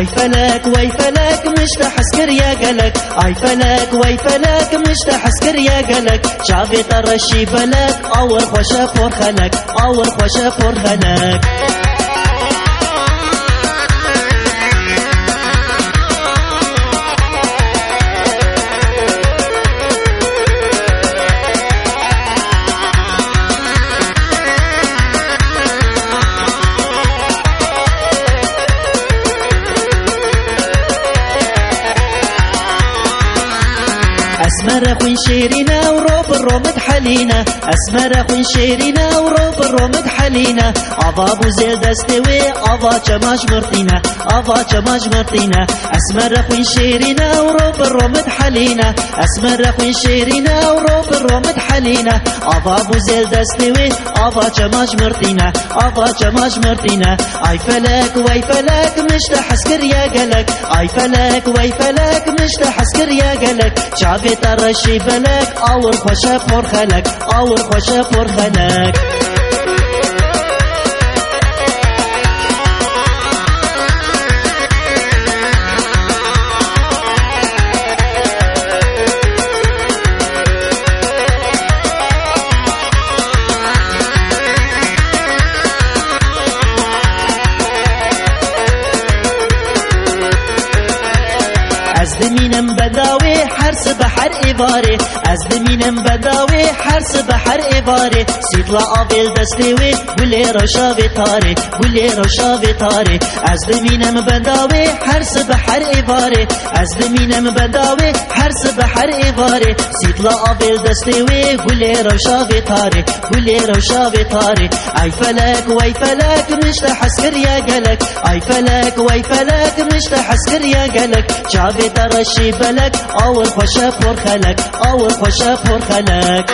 اي فلك وي فلك مشتاح اسكر يا قلك اي فلك وي فلك مشتاح اسكر يا قلك شعبي طرشي بلك اور خوشا فور خلك اور خوشا فور خلك أسمر خوين شيرينا وروب الرومد حلينا أسمر خوين شيرينا وروب الرومد حلينا أضا بوزيل دستوي أضا جماج مرتينا أضا جماج مرتينا أسمر خوين شيرينا وروب الرومد حلينا أسمر خوين شيرينا وروب الرومد حلينا أضا بوزيل دستوي أضا جماج مرتينا أضا جماج مرتينا أي فلك وي فلك مشتاح اسكر يا قلك أي فلك وي فلك مشتاح اسكر يا قلك شعبي طرشي بلك اور خوشا فور خلك اور خوشا فور خلك از دمینم بداوی حرس بحر ایواره از دمینم بداوی حرس بحر ایواره سیدلا آبیل دستوی گلی روشاوی تاره گلی روشاوی تاره از دمینم بداوی حرس بحر ایواره از دمینم بداوی حرس بحر ایواره سیدلا آبیل دستوی گلی روشاوی تاره گلی روشاوی تاره ای فلک وی فلک مشتاح اسكر يا قلك ای فلک وی فلک مشتاح اسكر يا قلك شعبي درشي بلك اور خوشا فور خلك اور خوشا فور خلك